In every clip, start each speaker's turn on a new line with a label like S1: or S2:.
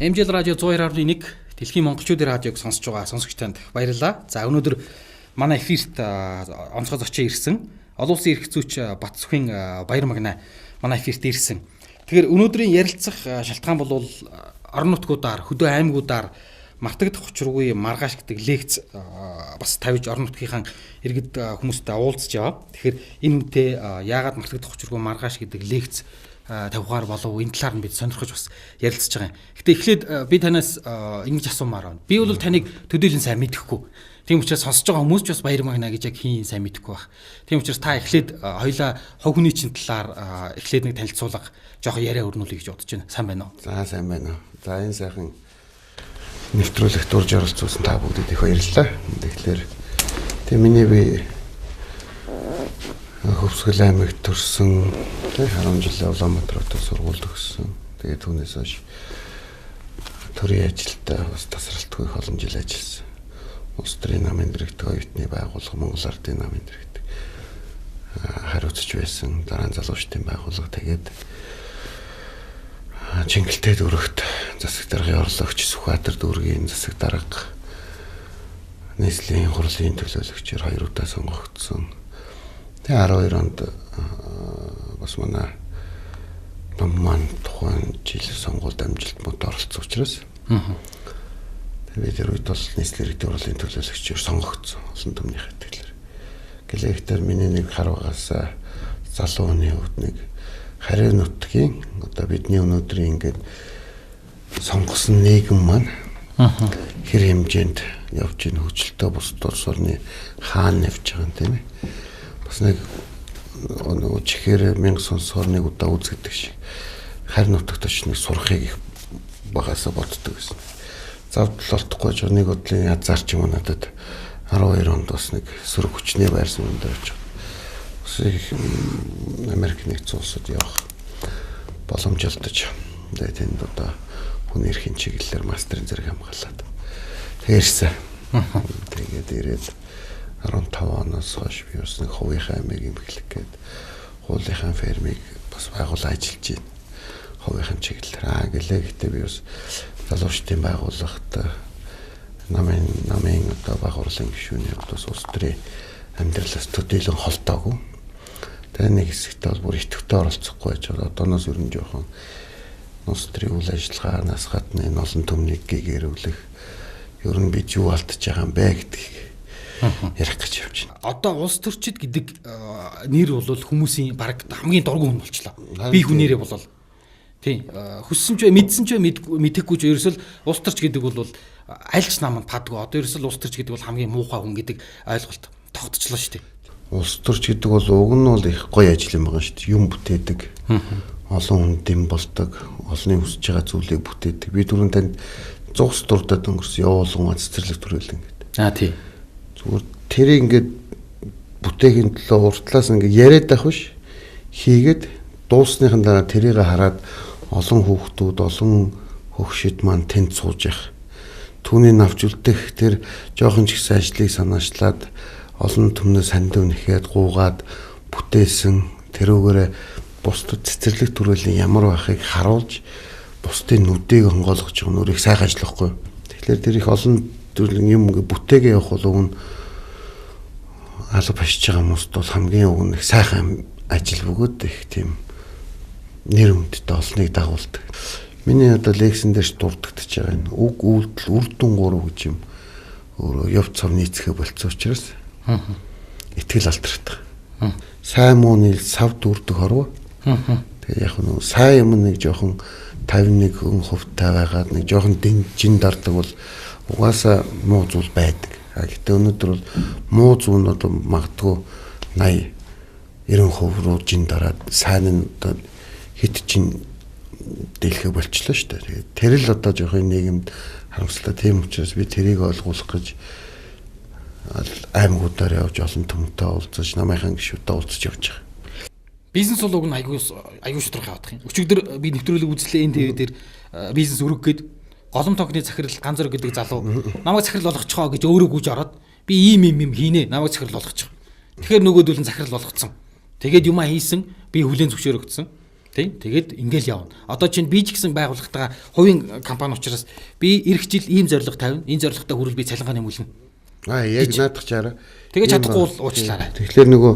S1: MJL радио 102.1 Дэлхийн монголчуудын радиог сонсож байгаа сонсогч танд баярлалаа. За өнөөдөр манай эфирт онцгой зочин ирсэн. Олон улсын эрх зүйч Батсүхийн Баяр Магна манай эфирт ирсэн. Тэгэхээр өнөөдрийн ярилцах шалтгаан бол орон нутгуудаар, хөдөө аймагуудаар мартагдах учиргүй маргааш гэдэг лекц бас тавьж орон нутгийнхаа иргэд хүмүүстэй уулзж байгаа. Тэгэхээр энэ үнэтэй яагаад мартагдах учиргүй маргааш гэдэг лекц тавихаар болов энэ талаар нь бид сонирхож бас ярилцж байгаа юм. Гэтэ эхлээд би танаас ингэж асуумаар байна. Би бол таныг төдийлөн сайн мэдэхгүй. Тийм учраас сонсож байгаа хүмүүс ч бас Баяр Магна гэж яг хийн сайн мэдэхгүй байх. Тийм учраас та эхлээд хоёлаа хог хүний чин талаар эхлээд нэг танилцуулга жоох яриа өрнүүлэе гэж бодож байна. Сайн байна уу?
S2: За сайн байна уу. За энэ сайхан нэвтрүүлэгт урьж оролцуулсан та бүгдэд их баярлалаа. Тэгэхээр тийм миний би Хөвсгөл аймагт төрсөн 10 жил Улаанбаатар хотод сургууль төгссөн. Тэгээд түүнээс хойш төрийн ажилдаа бас тасралтгүй их олон жил ажилласан. Улс төрийн намын дэргэдэг оюутны байгууллага, Монгол Ардын намын дэргэдэг хариуцж байсан. Дараа нь залуучдын байгууллага тэгээд Чингэлтэй дүүрэгт засаг даргын орлогч Сүхбаатар дүүргийн засаг дарга нийслэлийн хурлын төлөөлөгчөөр 2 удаа сонгогдсон. Тэгээ 12 онд бас манай ном маань тухайн жил сонгуульд амжилт мод оролцсон учраас тэгээд тэр үед бол нийслэлийн иргэдийн хурлын төлөөлөгчөөр сонгогдсон. Олон түмний хэтгэлээр. Гэлээгтэр миний нэг харвагаас залуу хүний хувьд нэг харийн нутгийн одоо бидний өнөөдрийн ингээд сонгосон нийгэм маань хэр хэмжээнд явж ийн хөгжилтөө бус улс орны хаана явж байгаа юм тийм ээ. Бас нэг чихээр 1000 сонсоор нэг удаа үзэгдэг шиг харин нутагт очиж нэг сурахыг их багасаа боддог гэсэн. Завдал олдохгүй ч нэг бодлын язаар ч юм уу надад 12 онд бас нэг сөрөг хүчний байрсан юм дээр очив. Америк нэгдсэн улсад явах боломж олдож тэгээд тэнд одоо хүний эрхийн чиглэлээр мастерын зэрэг хамгаалаад тэрсэн. Тэгээд ирээд 15 оноос хойш би бас нэг хувийнхаа аймаг эмхлэх гээд хуулийнхаа фермийг бас байгуулж ажиллаж байна. Хувийнхаа чиглэлээр гэлээ. Би бас залуучдын байгууллагт намын одоо баг хурлын гишүүний бас улс төрийн амьдралаас төдийлөн холдоогүй. Тэгээ нэг хэсэгт бол бүр идэвхтэй оролцохгүй байж байгаа. Одооноос ер нь жоохон улс төрийн үйл ажиллагаанаас гадна энэ олон түмнийг гэгэрүүлэх ер нь бид юу алдаж байгаа юм бэ гэдгийг ярих гэж явж байна.
S1: Одоо улс төрчид гэдэг нэр бол хүмүүсийн баг хамгийн дургүй хүн болчлоо. Би хүнээрээ болол. Тийм. Хүссэн ч мэдсэн ч мэдэхгүй ч ерөөсөл улс төрч гэдэг бол аль ч намайг падгүй. Одоо ерөөсөл улс төрч гэдэг бол хамгийн муухай хүн гэдэг ойлголт тогтчлоо шүү дээ.
S2: Улс төрч гэдэг бол уг нь бол их гоё ажил юм байгаа шүү дээ. Юм бүтээдэг. Олон хүн дэм болдог. Олонний хүсэж байгаа зүйлийг бүтээдэг. Би түрүүн танд 100 дурдаад өнгөрсөн явуулган цэцэрлэг төрүүлэн гэдэг.
S1: Тийм.
S2: Зүгээр тэрийг ингээд бүтээхийн төлөө уртлаас ингээд яриад байх биш. Хийгээд дуусныхан дараа тэрийг хараад олон хүүхдүүд, олон хөгшид маань тэнд сууж явах. Түүний навч үлдэх тэр жоохон ч ихсэн ажлыг санаачлаад олон түмнээс хандив нэхэд гуугаад бүтээсэн тэрүүгээрээ бусдад цэцэрлэг төрөлийн ямар байхыг харуулж бусдын нүдийг хонгоолгож байгаа нүрийг сайхан ажиллахгүй. Тэгэхээр тэр их олон төрлийн юм бүтээгээ явах бол өгн алга башиж байгаа хүмүүст бол хамгийн өгн их сайхан ажил бөгөөд их тийм нэр хүндтэй олныг дагуулдаг. Миний одоо лекцэн дээр дурддагч байгаа нь үг үйлдэл үрдүн гурав гэж юм өөрөө явц цав нийцэхэ болцсон учраас итгэл алдартай. Сайн мууны сав дүрдэг хорвоо. Тэгээ яг нь сайн юм нэг жоохон 51% байгаад нэг жоохон жин дардаг бол угаасаа муу зүйл байдаг. Гэхдээ өнөөдөр бол муу зүйл нь одоо магадгүй 80-90% руу жин дараад сайн нь одоо хит чин дэлхэ болчлоо шүү дээ. Тэр л одоо жоохон нийгэмд харамслаа. Тийм учраас би тэрийг ойлгуулах гэж аймагуудаар явж олон түмтэй уулзаж намынхаа гишүүдтэй уулзаж явж байгаа.
S1: Бизнес бол уг нь аягүй шударга явах юм. Өчигдөр би нэвтрүүлэг үзлээ энэ ТV дээр бизнес өргөх гээд голом токны захирал ганцор гэдэг залуу намайг захирал болгочихоо гэж өөрөө гүйж ороод би ийм хийнэ намайг захирал болгочих. Тэгэхээр нөгөөдөл нь захирал болгоцсон. Тэгээд юмаа хийсэн би хүлээн зөвшөөрөгдсөн. Тийм. Тэгээд ингээл явна. Одоо чинь би ч гэсэн байгууллагатаа хувийн компани учраас би эх жил ийм зорилго тавина. Энэ зорилготой хүрэл би цалингаа нэмүүлнэ.
S2: Яг наадах чараа.
S1: Тэгээд чадахгүй бол уучлаарай.
S2: Тэгэхээр нөгөө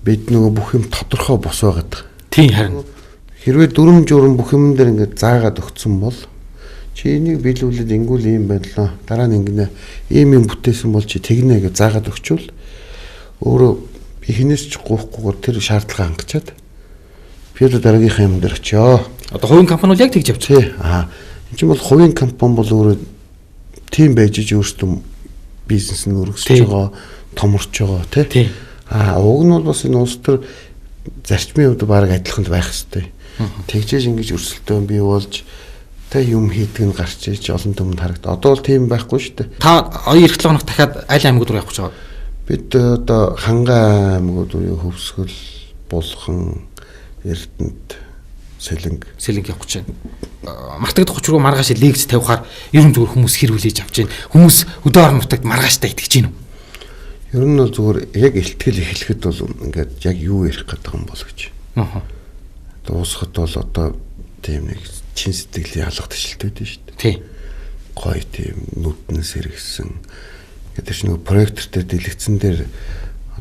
S2: бид нөгөө бүх юм тодорхой бос байгаад.
S1: Тийм харин.
S2: Хэрвээ дүрм журм бүх юм дээр ингээд заагаад өгсөн бол чи энийг биелүүлээд ингүүл ийм байлаа. Дараа нь ингэнэ. Ийм юм бүтээсэн бол чи тэгнэ гэж заагаад өгчвөл өөрөө эхнээс ч гоохгүйгээр тэр шаардлага хангачаад би дараагийнхаа юм дээр очиё.
S1: Одоо хувийн компани бол яг тэгж явж
S2: байгаа. Энэ чинь бол хувийн компани бол өөрөө тийм байж өөрсдөө бизнес нь өргөсөж байгаа, томорч байгаа тий. Уг нь бол бас энэ улс төр зарчмын хувьд баг адилхан байх хэрэгтэй. Тэгжээж ингэж өрсөлдөөн бий болж та юм хийдэг нь гарч иж олон түмэнд харагд. Одоо бол тийм байхгүй шүү дээ.
S1: Та 2-7 хоног дахиад аль аймагуд руу явах гэж байгаа?
S2: Бид одоо Хангай аймагуд уу Хөвсгөл, Булхан, Эрдэнэт, Сэлэнг
S1: явах гэж байна. Мартагдах учруу маргааш лекц тавихаар ер нь зүгээр хүмүүс хэр хүлээж авч байна. Хүмүүс өдөө орон нутагт маргааштай итгэж байна уу?
S2: Ер нь бол зүгээр яг ихтгэл эхлэхэд бол ингээд яг юу ярих гэдэг юм бол гэж. Дуусахад бол одоо тийм нэг чин сэтгэлийн алга ташилт байдсан шүү дээ.
S1: Тий.
S2: Гоё тийм нүднээс сэргсэн. Гэдэг чинь нөгөө проектор дээр дэлгэцэн дээр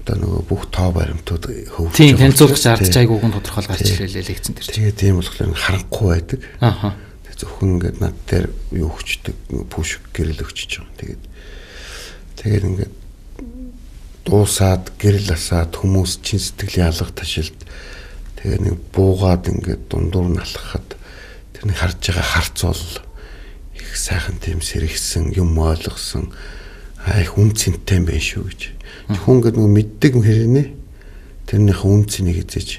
S2: одоо нөгөө бүх тоо баримтууд хөвж.
S1: Тийм танилцуулах шаардж айгууг нь тодорхойлж хэлээ лекцэн дээр.
S2: Тэгээ тийм болохоор харанхуй байдаг. Тэгээ зөвхөн ингээд над дээр юу өгчдөг пуш гэрэл өгчөж байгаа. Тэгээд ингээд дуусаад гэрэл асаад хүмүүс чин сэтгэлийн алга ташилт тэгээ нэг буугаад ингээд дундуур нь алхахад тэрний харж байгаа харц бол их сайхан тийм сэргсэн юм ойлгосон их үн цэнтэй юм байна шүү гэж. Хүн ингээд нэг мэддэг хэрнээ тэрнийх үн цэнийг эзэж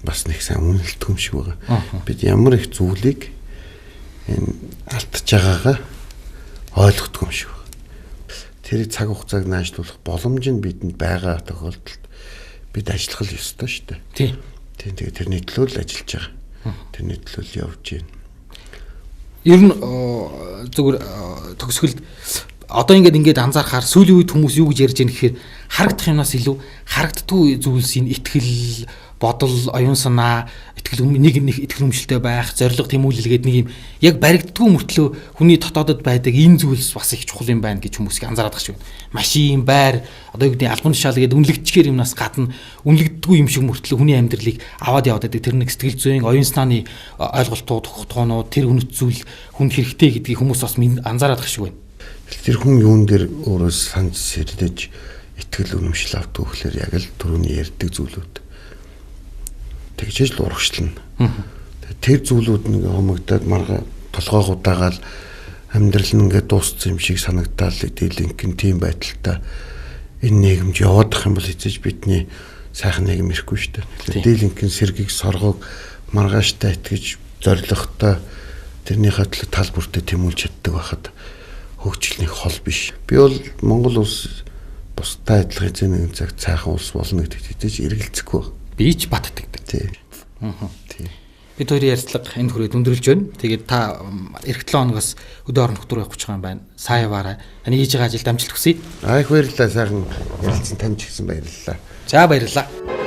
S2: бас нэг сайн үнэлдэг юм шиг байгаа. Бид ямар их зүйлийг энэ алдчихж байгаагаа ойлгодог юм шиг байна. Тэр цаг хугацааг наашлуулах боломж нь бидэнд байгаа тохиолдолд бид ажиллах л ёстой шүү дээ. Тийм. Тэгээ тэрний төлөө л ажиллаж байгаа. Тэрний төлөө л явж байна.
S1: Ер нь зүгээр төгсгөлд одоо ингээд анзаархаар сүүлийн үед хүмүүс юу гэж ярьж байгаа гэхээр харагдах юмнаас илүү харагддгүй зүйлсийн итгэл, бодол, оюун санаа, итгэл нэг итгэл өмчлөлтэй байх, зориг тэмүүлэлгээд нэг юм яг баригддгүй мөртлөө хүний дотоодод байдаг энэ зүйлс бас их чухал юм байна гэж хүмүүс анзаараад байгаа шүү. Машин, байр, одоо юу гэдэг албан тушаал гэдэг үнэлэгчээр юмнаас гадна үнэлэгддгүй юм шиг мөртлөө хүний амьдралыг аваад яваад байдаг. Тэр нэг сэтгэл зүйн, оюун санааны ойлголтууд, тогтоонууд, тэр үнэт зүйл хүнд хэрэгтэй гэдгийг хүмүүс бас анзаараад байгаа шүү.
S2: Тэр хүн юун дээр өөрөө санаж сэрдэж итгэл үнэмшил авдаг гэхээр яг л түрүүний ярьдаг зүйлүүд. Тэгжээж л урагшлна. Тэр зүйлүүд нэг хомогдоод марга толгойг удаагаал амьдрал нь ингээд дууссан юм шиг санагдаал дийлэнхэн тийм байдалтай энэ нийгэмд яваадах юм бол эцэж бидний сайхан нийгэм ирэхгүй шүү дээ. Дийлэнхэн сэргийг соргоог маргааштай итгэж зоригтой тэрнийхээ төлөө тал бүртээ тэмүүлж чаддаг байхад хөгжлөний хол биш. Би бол Монгол улс бусдад адилхан эзэн нэгэн цаг цайхан улс болно гэдэгт хэзээ ч эргэлзэхгүй байна.
S1: Би ч батдаг.
S2: Тийм.
S1: Бид хоёрын ярилцлага энд хүрээд өндөрлж байна. Тэгээд та эх 7 хоногоос өдөө орон нутг руу явах гэж байгаа юм байна. Сайн яваарай. Таны хийж байгаа ажилд амжилт хүсье.
S2: Их баярлалаа. Сайхан ярилцсан тань ч гэсэн баярлалаа.
S1: За баярлалаа.